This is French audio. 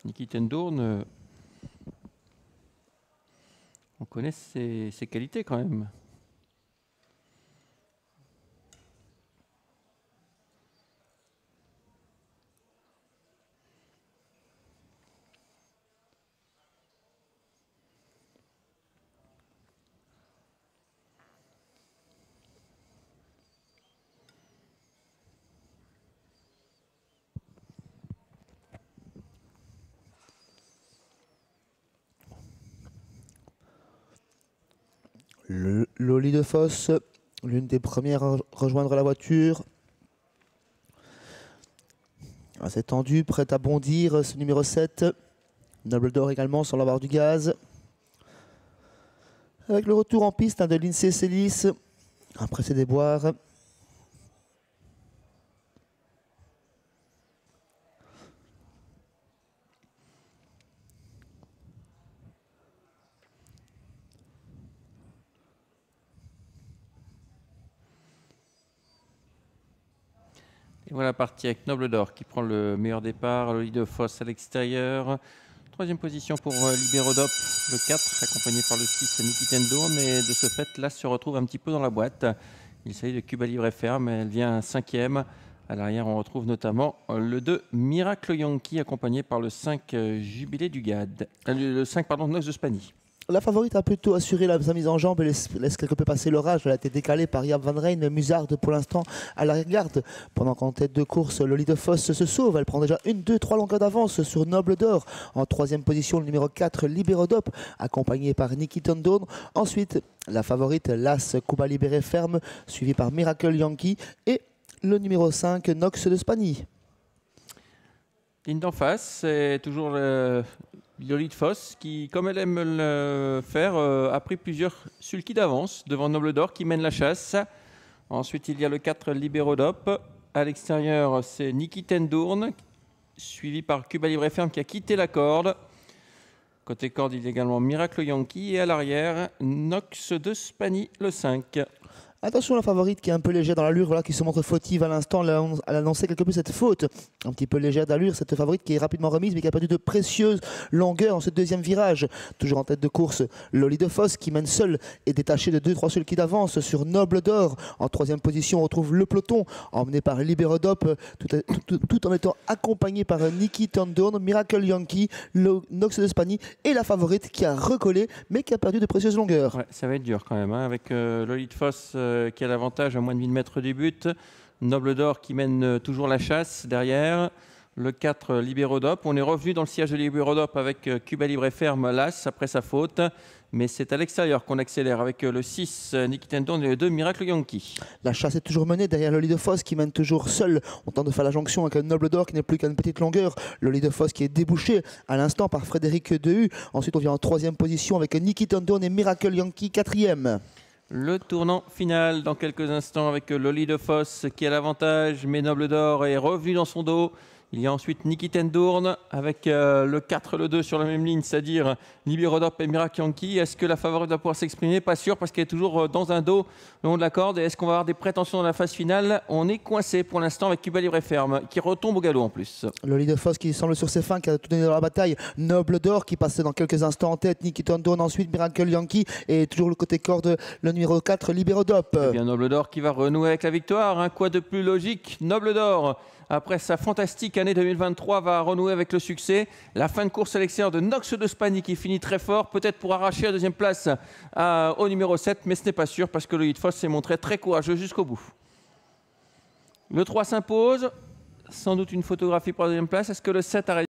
Niki Tendourn, on connaît ses qualités quand même. Loli de Fosse, l'une des premières à rejoindre la voiture. Assez tendu, prête à bondir, ce numéro 7. Noble d'or également sur la barre du gaz. Avec le retour en piste de Lindsay Celis, après ses déboires. Et voilà partie avec Noble d'or qui prend le meilleur départ. Loli de Fosse à l'extérieur. Troisième position pour Libérodop, le 4, accompagné par le 6, Niki Tendourn. Et de ce fait, là, se retrouve un petit peu dans la boîte. Il s'agit de Cuba Libre et Ferme. Elle vient 5e. À l'arrière, on retrouve notamment le 2, Miracle Yankee, accompagné par le 5, Jubilé du Gad. Le 5, pardon, Nox de Spanie. La favorite a plutôt assuré sa mise en jambe et laisse quelque peu passer l'orage. Elle a été décalée par Jaap van Rijn, Musard pour l'instant à l'arrière-garde. Pendant qu'en tête de course, Loli de Fosse se sauve. Elle prend déjà 1, 2, 3 longueurs d'avance sur Noble d'or. En troisième position, le numéro 4, Libérodop, accompagné par Niki Tendourn. Ensuite, la favorite, l'As Cuba Libre Ferme, suivi par Miracle Yankee et le numéro 5, Nox de Spanie. Ligne d'en face, c'est toujours Loli de Fosse qui, comme elle aime le faire, a pris plusieurs sulky d'avance devant Noble d'or qui mène la chasse. Ensuite, il y a le 4 Libérodop. À l'extérieur, c'est Niki Tendourn, suivi par Cuba Libre Ferme qui a quitté la corde. Côté corde, il y a également Miracle Yankee. Et à l'arrière, Nox de Spanie, le 5. Attention la favorite qui est un peu légère dans l'allure, voilà, qui se montre fautive à l'instant. Elle a annoncé quelque peu cette faute. Un petit peu légère d'allure, cette favorite qui est rapidement remise mais qui a perdu de précieuses longueurs en ce deuxième virage. Toujours en tête de course, Loli de Fosse qui mène seul et détaché de 2-3 sulky d'avance sur Noble d'or. En troisième position, on retrouve le peloton emmené par Libérodop, tout en étant accompagné par Niki Tendourn, Miracle Yankee, Nox de Spanie et la favorite qui a recollé mais qui a perdu de précieuses longueurs. Ouais, ça va être dur quand même, hein, avec Loli de Fosse qui a l'avantage à moins de 1000 mètres du but. Noble d'or qui mène toujours la chasse derrière. Le 4, Libérodop. On est revenu dans le sillage de Libérodop avec Cuba Libre et Ferme, l'As, après sa faute. Mais c'est à l'extérieur qu'on accélère avec le 6, Niki Tendourn, et le 2, Miracle Yankee. La chasse est toujours menée derrière Loli de Fosse qui mène toujours seul. On tente de faire la jonction avec un Noble d'or qui n'est plus qu'à une petite longueur. Loli de Fosse qui est débouché à l'instant par Frédéric Dehu. Ensuite, on vient en troisième position avec Niki Tendourn et Miracle Yankee, 4e. Le tournant final dans quelques instants avec Loli de Fosse qui a l'avantage, mais Noble d'or est revenu dans son dos. Il y a ensuite Niki Tendourn avec le 4, le 2 sur la même ligne, c'est-à-dire Libérodop et Miracle Yankee. Est-ce que la favorite va pouvoir s'exprimer? Pas sûr, parce qu'elle est toujours dans un dos le long de la corde. Est-ce qu'on va avoir des prétentions dans la phase finale? On est coincé pour l'instant avec Cuba Libre et Ferme qui retombe au galop en plus. Loli de Fosse qui semble sur ses fins, qui a tout donné dans la bataille. Noble d'or qui passait dans quelques instants en tête. Niki Tendourn ensuite, Miracle Yankee et toujours le côté corde, le numéro 4, Libérodop. Eh bien, Noble d'or qui va renouer avec la victoire. Hein. Quoi de plus logique? Noble d'or, après sa fantastique année 2023, va renouer avec le succès. La fin de course à l'extérieur de Nox de Spanie qui finit très fort, peut-être pour arracher la deuxième place au numéro 7, mais ce n'est pas sûr parce que Loli de Fosse s'est montré très courageux jusqu'au bout. Le 3 s'impose, sans doute une photographie pour la deuxième place. Est-ce que le 7 a